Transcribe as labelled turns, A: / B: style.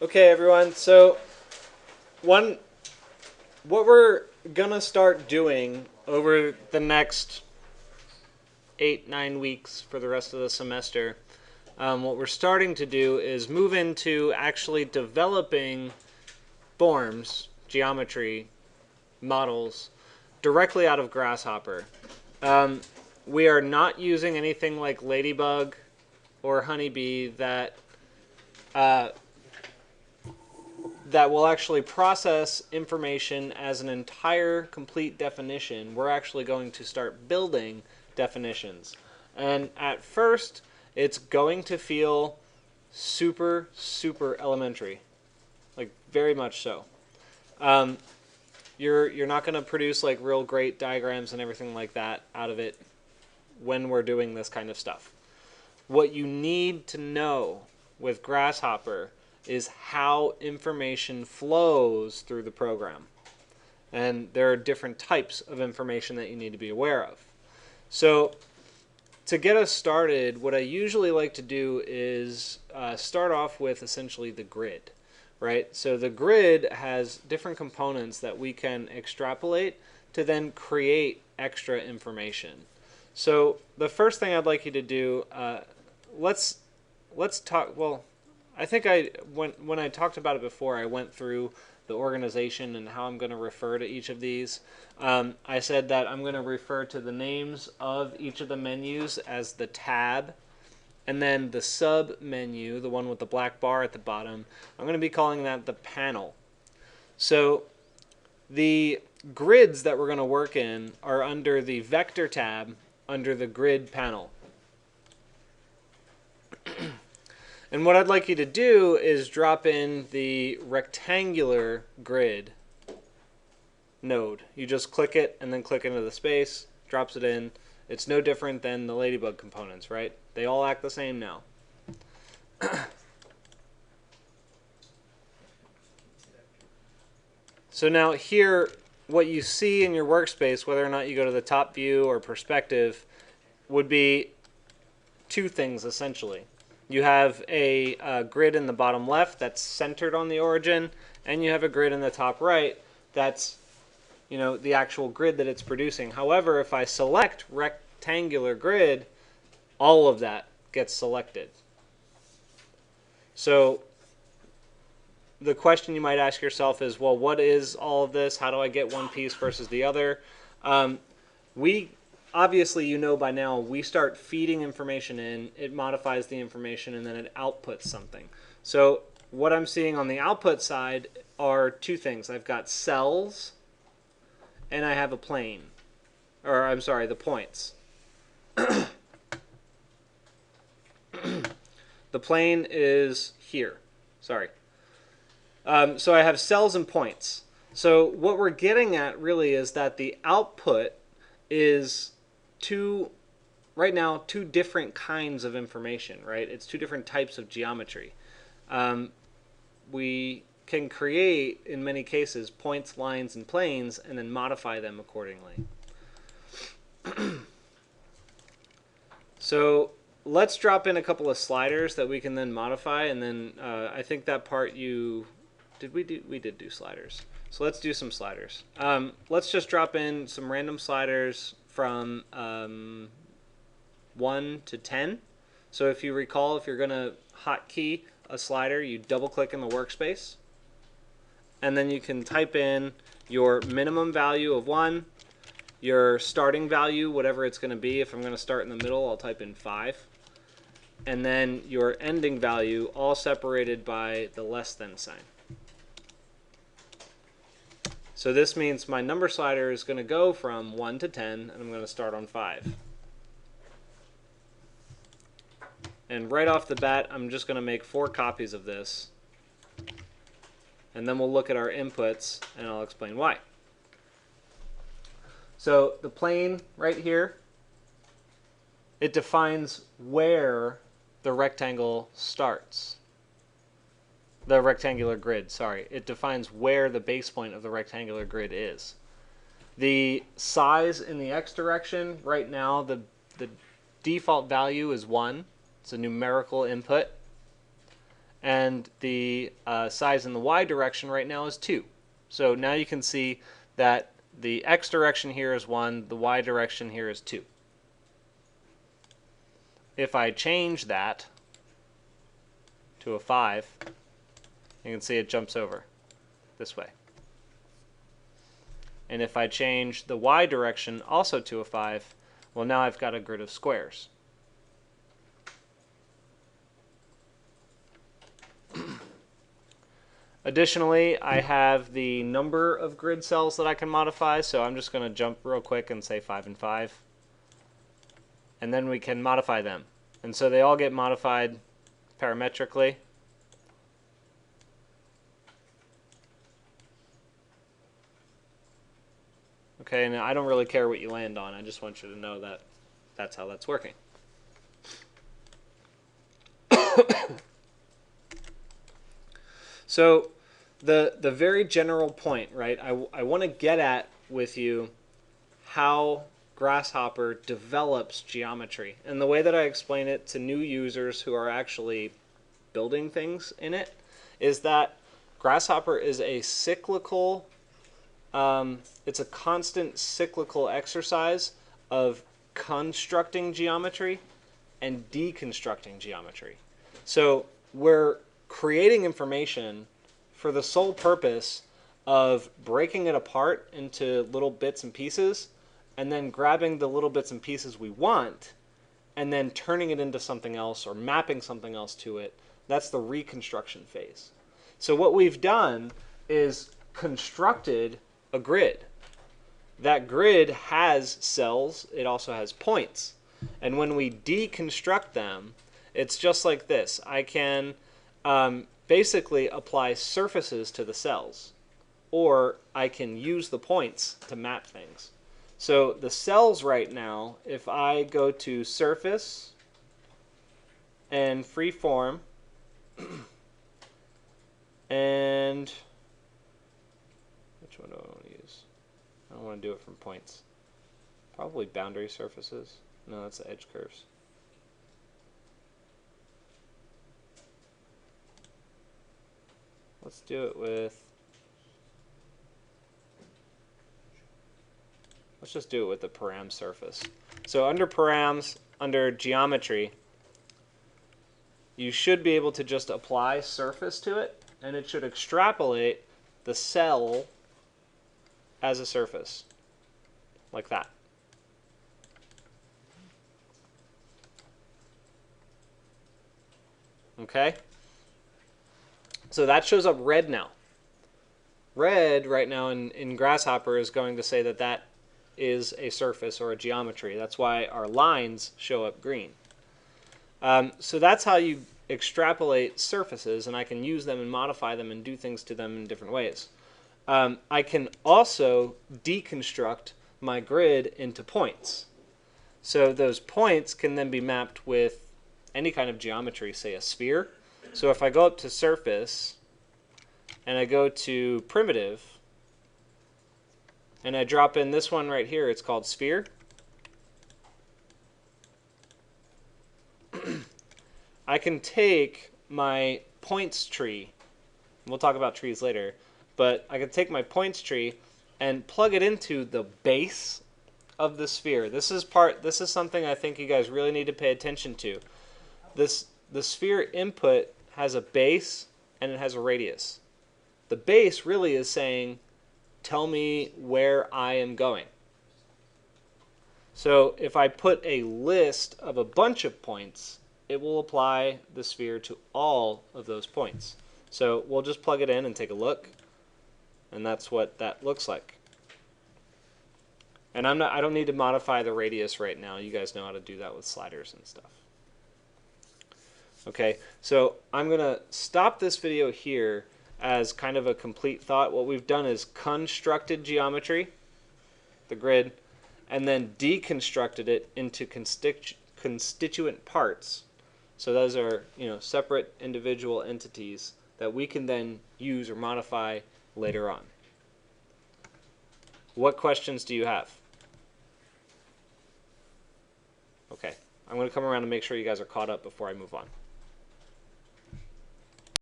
A: Okay, everyone. So, what we're gonna start doing over the next 8-9 weeks for the rest of the semester, what we're starting to do is move into actually developing forms, geometry, models directly out of Grasshopper. We are not using anything like Ladybug or Honeybee uh, that will actually process information as an entire complete definition. We're actually going to start building definitions. And at first, it's going to feel super, super elementary. Like, very much so. Um, you're not going to produce like real great diagrams and everything like that out of it when we're doing this kind of stuff. What you need to know with Grasshopper is how information flows through the program. And there are different types of information that you need to be aware of. So to get us started, what I usually like to do is start off with essentially the grid, right? So the grid has different components that we can extrapolate to then create extra information. So the first thing I'd like you to do, let's talk. Well, I think when I talked about it before, I went through the organization and how I'm going to refer to each of these. I said that I'm going to refer to the names of each of the menus as the tab, and then the sub menu, the one with the black bar at the bottom, I'm going to be calling that the panel. So the grids that we're going to work in are under the vector tab under the grid panel. And what I'd like you to do is drop in the rectangular grid node. You just click it and then click into the space, drops it in. It's no different than the Ladybug components, right? They all act the same now. So now here, what you see in your workspace, whether or not you go to the top view or perspective, would be two things essentially. You have a grid in the bottom left that's centered on the origin, and you have a grid in the top right that's, the actual grid that it's producing. However, if I select rectangular grid, all of that gets selected. So the question you might ask yourself is, well, what is all of this? How do I get one piece versus the other? Obviously, by now, we start feeding information in, it modifies the information, and then it outputs something. So what I'm seeing on the output side are two things. I've got cells, and I have a plane. Or, I'm sorry, the points. The plane is here. Sorry. So I have cells and points. So what we're getting at really is that the output is right now two different kinds of information, right? It's two different types of geometry. We can create, in many cases, points, lines, and planes, and then modify them accordingly. So let's drop in a couple of sliders that we can then modify, and then I think that part we did do sliders. So let's do some sliders. Let's just drop in some random sliders from 1 to 10. So if you recall, if you're going to hotkey a slider, you double click in the workspace, and then you can type in your minimum value of 1, your starting value, whatever it's going to be. If I'm going to start in the middle, I'll type in 5, and then your ending value, all separated by the less than sign. So this means my number slider is going to go from 1 to 10, and I'm going to start on 5. And right off the bat, I'm just going to make 4 copies of this. And then we'll look at our inputs, and I'll explain why. So the plane right here, it defines where the rectangle starts. The rectangular grid, sorry. It defines where the base point of the rectangular grid is. The size in the x direction, right now, the default value is 1. It's a numerical input. and the size in the y direction right now is 2. So now you can see that the x direction here is 1, the y direction here is 2. If I change that to a 5, you can see it jumps over this way. And if I change the y direction also to a 5, well, now I've got a grid of squares. Additionally, I have the number of grid cells that I can modify, so I'm just going to jump real quick and say 5 and 5. And then we can modify them. And so they all get modified parametrically. Okay, and I don't really care what you land on. I just want you to know that that's how that's working. So the very general point, right, I want to get at with you how Grasshopper develops geometry. And the way that I explain it to new users who are actually building things in it is that Grasshopper is a cyclical, it's a constant cyclical exercise of constructing geometry and deconstructing geometry. So we're creating information for the sole purpose of breaking it apart into little bits and pieces, and then grabbing the little bits and pieces we want and then turning it into something else or mapping something else to it. That's the reconstruction phase. So what we've done is constructed a grid. That grid has cells, it also has points. And when we deconstruct them, it's just like this. I can basically apply surfaces to the cells, or I can use the points to map things. So the cells right now, if I go to surface and freeform, and which one do I want to use? I don't want to do it from points. Probably boundary surfaces. No, that's the edge curves. Let's do it with, let's just do it with the param surface. So under params, under geometry, you should be able to just apply surface to it, and it should extrapolate the cell as a surface, like that. Okay? So that shows up red now. Red right now in Grasshopper is going to say that that is a surface or a geometry. That's why our lines show up green. So that's how you extrapolate surfaces, and I can use them and modify them and do things to them in different ways. I can also deconstruct my grid into points. So those points can then be mapped with any kind of geometry, say a sphere. So if I go up to surface and I go to primitive and I drop in this one right here, it's called sphere. I can take my points tree, we'll talk about trees later, but I can take my points tree and plug it into the base of the sphere. This is something I think you guys really need to pay attention to. The sphere input has a base and it has a radius. The base really is saying, tell me where I am going. So if I put a list of a bunch of points, it will apply the sphere to all of those points. So we'll just plug it in and take a look, and that's what that looks like. And I don't need to modify the radius right now. You guys know how to do that with sliders and stuff. Okay, so I'm going to stop this video here as kind of a complete thought. What we've done is constructed geometry, the grid, and then deconstructed it into constituent parts. So those are, separate individual entities that we can then use or modify later on. What questions do you have? Okay, I'm going to come around and make sure you guys are caught up before I move on.